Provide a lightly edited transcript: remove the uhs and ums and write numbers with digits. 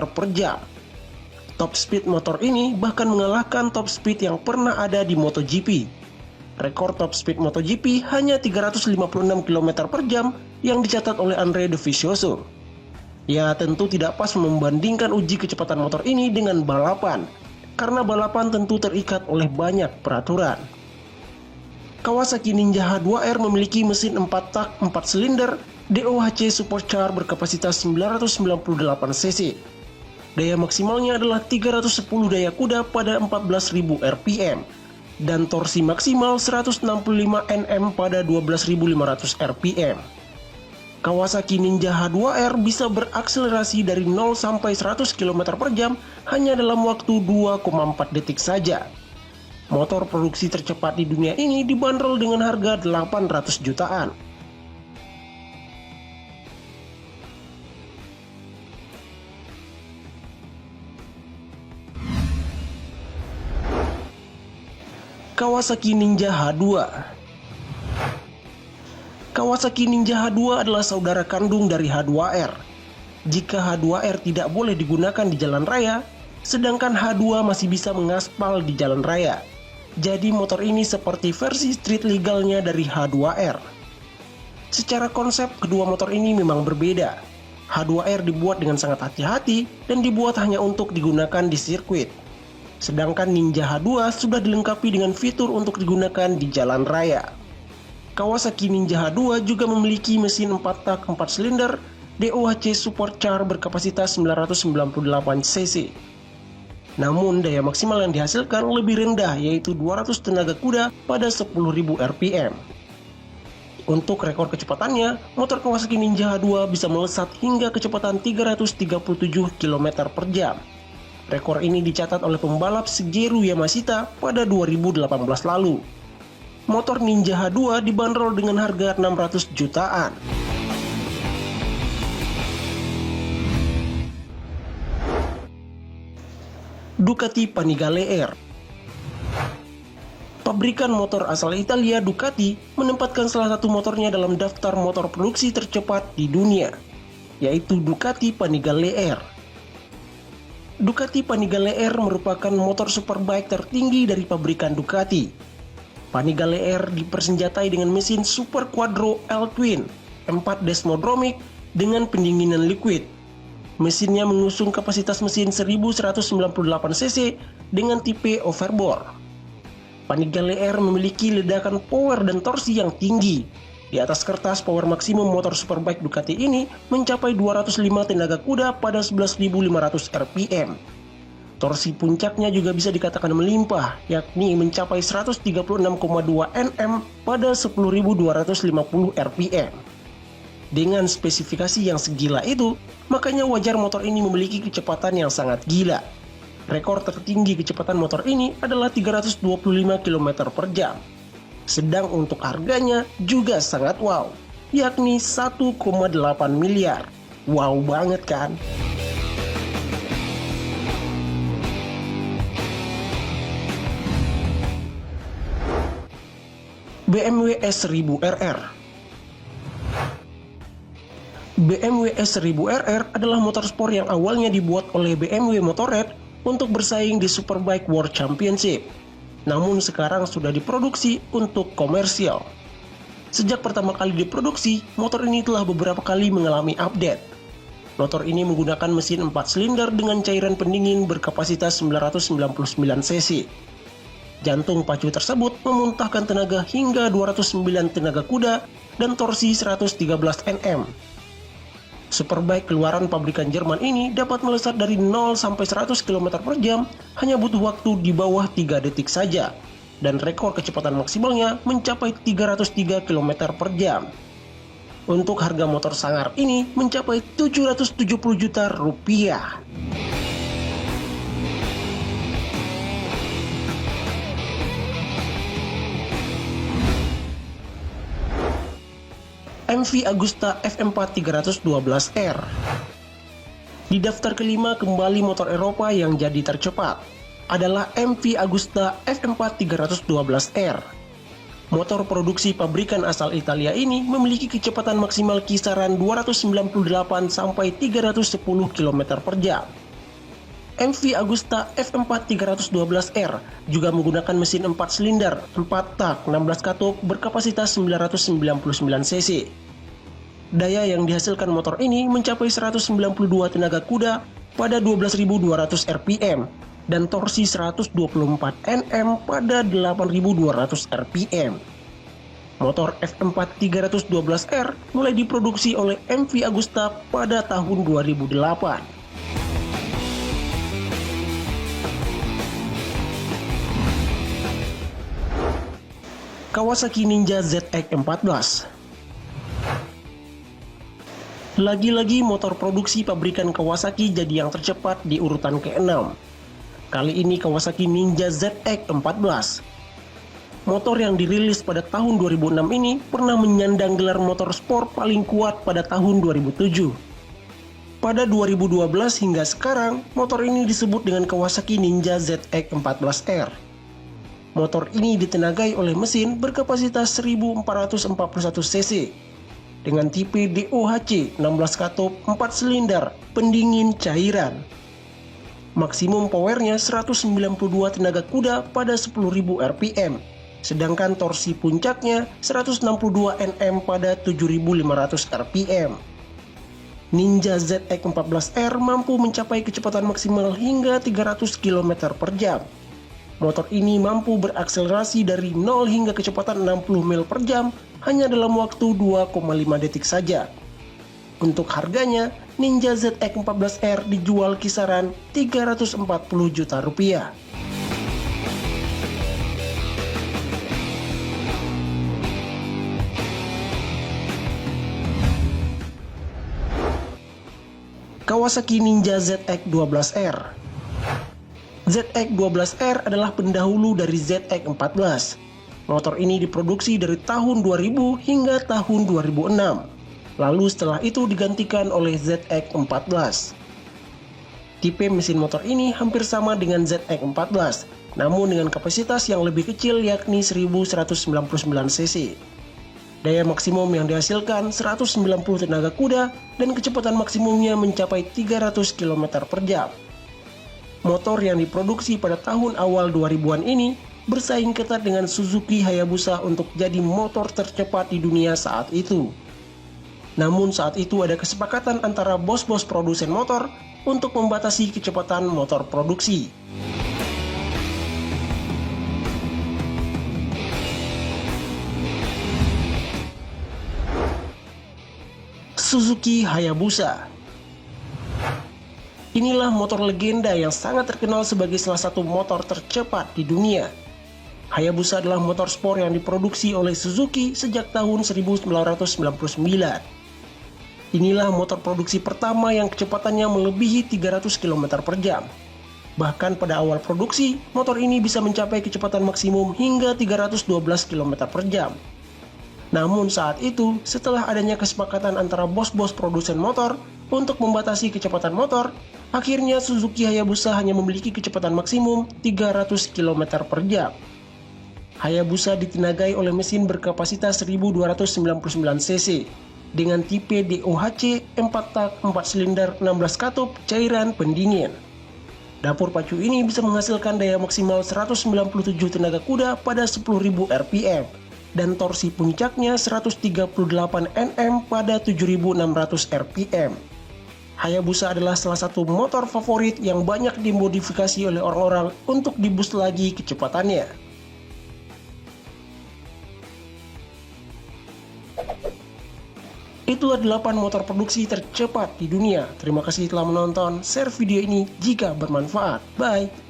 per jam. Top speed motor ini bahkan mengalahkan top speed yang pernah ada di MotoGP. Rekor top speed MotoGP hanya 356 km per jam yang dicatat oleh Andre Dovizioso. Ya, tentu tidak pas membandingkan uji kecepatan motor ini dengan balapan, karena balapan tentu terikat oleh banyak peraturan. Kawasaki Ninja H2R memiliki mesin 4 tak 4 silinder DOHC Supercharger berkapasitas 998 cc. Daya maksimalnya adalah 310 daya kuda pada 14.000 rpm dan torsi maksimal 165 Nm pada 12.500 rpm. Kawasaki Ninja H2R bisa berakselerasi dari 0 sampai 100 km per jam hanya dalam waktu 2,4 detik saja. Motor produksi tercepat di dunia ini dibanderol dengan harga 800 jutaan. Kawasaki Ninja H2. Kawasaki Ninja H2 adalah saudara kandung dari H2R. Jika H2R tidak boleh digunakan di jalan raya, sedangkan H2 masih bisa mengaspal di jalan raya. Jadi motor ini seperti versi street legalnya dari H2R. Secara konsep, kedua motor ini memang berbeda. H2R dibuat dengan sangat hati-hati dan dibuat hanya untuk digunakan di sirkuit. Sedangkan Ninja H2 sudah dilengkapi dengan fitur untuk digunakan di jalan raya. Kawasaki Ninja H2 juga memiliki mesin 4 tak 4 silinder DOHC Supercharger berkapasitas 998 cc. Namun daya maksimal yang dihasilkan lebih rendah, yaitu 200 tenaga kuda pada 10.000 rpm. Untuk rekor kecepatannya, motor Kawasaki Ninja H2 bisa melesat hingga kecepatan 337 km per jam. Rekor ini dicatat oleh pembalap Shigeru Yamashita pada 2018 lalu. Motor Ninja H2 dibanderol dengan harga 600 jutaan. Ducati Panigale Air. Pabrikan motor asal Italia Ducati menempatkan salah satu motornya dalam daftar motor produksi tercepat di dunia, yaitu Ducati Panigale Air. Ducati Panigale Air merupakan motor superbike tertinggi dari pabrikan Ducati. Panigale Air dipersenjatai dengan mesin Super Quattro L-Twin 4 Desmodromic dengan pendinginan liquid. Mesinnya mengusung kapasitas mesin 1198 cc dengan tipe overbore. Panigale Air memiliki ledakan power dan torsi yang tinggi. Di atas kertas, power maksimum motor superbike Ducati ini mencapai 205 tenaga kuda pada 11.500 rpm. Torsi puncaknya juga bisa dikatakan melimpah, yakni mencapai 136,2 Nm pada 10.250 rpm. Dengan spesifikasi yang segila itu, makanya wajar motor ini memiliki kecepatan yang sangat gila. Rekor tertinggi kecepatan motor ini adalah 325 km per jam. Sedang untuk harganya juga sangat wow, yakni 1,8 miliar. Wow banget kan? BMW S1000RR. BMW S1000RR adalah motor sport yang awalnya dibuat oleh BMW Motorrad untuk bersaing di Superbike World Championship. Namun sekarang sudah diproduksi untuk komersial. Sejak pertama kali diproduksi, motor ini telah beberapa kali mengalami update. Motor ini menggunakan mesin 4 silinder dengan cairan pendingin berkapasitas 999 cc. Jantung pacu tersebut memuntahkan tenaga hingga 209 tenaga kuda dan torsi 113 Nm. Superbike keluaran pabrikan Jerman ini dapat melesat dari 0 sampai 100 km per jam hanya butuh waktu di bawah 3 detik saja, dan rekor kecepatan maksimalnya mencapai 303 km per jam. Untuk harga motor sangar ini mencapai 770 juta rupiah. MV Agusta FM4 312R. Di daftar kelima kembali motor Eropa yang jadi tercepat adalah MV Agusta FM4 312R. Motor produksi pabrikan asal Italia ini memiliki kecepatan maksimal kisaran 298 sampai 310 km per jam. MV Agusta F4 312R juga menggunakan mesin 4 silinder, 4 tak, 16 katup berkapasitas 999 cc. Daya yang dihasilkan motor ini mencapai 192 tenaga kuda pada 12.200 rpm dan torsi 124 Nm pada 8.200 rpm. Motor F4 312R mulai diproduksi oleh MV Agusta pada tahun 2008. Kawasaki Ninja ZX14. Lagi-lagi motor produksi pabrikan Kawasaki jadi yang tercepat di urutan ke-6. Kali ini Kawasaki Ninja ZX14. Motor yang dirilis pada tahun 2006 ini pernah menyandang gelar motor sport paling kuat pada tahun 2007. Pada 2012 hingga sekarang, motor ini disebut dengan Kawasaki Ninja ZX14R. Motor ini ditenagai oleh mesin berkapasitas 1441 cc dengan tipe DOHC 16 katup 4 silinder pendingin cairan. Maksimum powernya 192 tenaga kuda pada 10.000 rpm. Sedangkan torsi puncaknya 162 Nm pada 7.500 rpm. Ninja ZX14R mampu mencapai kecepatan maksimal hingga 300 km per jam. Motor ini mampu berakselerasi dari 0 hingga kecepatan 60 mil per jam hanya dalam waktu 2,5 detik saja. Untuk harganya, Ninja ZX14R dijual kisaran 340 juta rupiah. Kawasaki Ninja ZX12R. ZX12R adalah pendahulu dari ZX14. Motor ini diproduksi dari tahun 2000 hingga tahun 2006. Lalu setelah itu digantikan oleh ZX14. Tipe mesin motor ini hampir sama dengan ZX14, namun dengan kapasitas yang lebih kecil yakni 1199 cc. Daya maksimum yang dihasilkan 190 tenaga kuda dan kecepatan maksimumnya mencapai 300 km per jam. Motor yang diproduksi pada tahun awal 2000-an ini bersaing ketat dengan Suzuki Hayabusa untuk jadi motor tercepat di dunia saat itu. Namun saat itu ada kesepakatan antara bos-bos produsen motor untuk membatasi kecepatan motor produksi. Suzuki Hayabusa. Inilah motor legenda yang sangat terkenal sebagai salah satu motor tercepat di dunia. Hayabusa adalah motor sport yang diproduksi oleh Suzuki sejak tahun 1999. Inilah motor produksi pertama yang kecepatannya melebihi 300 km per jam. Bahkan pada awal produksi, motor ini bisa mencapai kecepatan maksimum hingga 312 km per jam. Namun saat itu, setelah adanya kesepakatan antara bos-bos produsen motor untuk membatasi kecepatan motor, akhirnya Suzuki Hayabusa hanya memiliki kecepatan maksimum 300 km per jam. Hayabusa ditenagai oleh mesin berkapasitas 1299 cc dengan tipe DOHC 4 tak 4 silinder 16 katup cairan pendingin. Dapur pacu ini bisa menghasilkan daya maksimal 197 tenaga kuda pada 10.000 rpm. Dan torsi puncaknya 138 Nm pada 7.600 rpm. Hayabusa adalah salah satu motor favorit yang banyak dimodifikasi oleh orang-orang untuk diboost lagi kecepatannya. Itulah 8 motor produksi tercepat di dunia. Terima kasih telah menonton. Share video ini jika bermanfaat. Bye.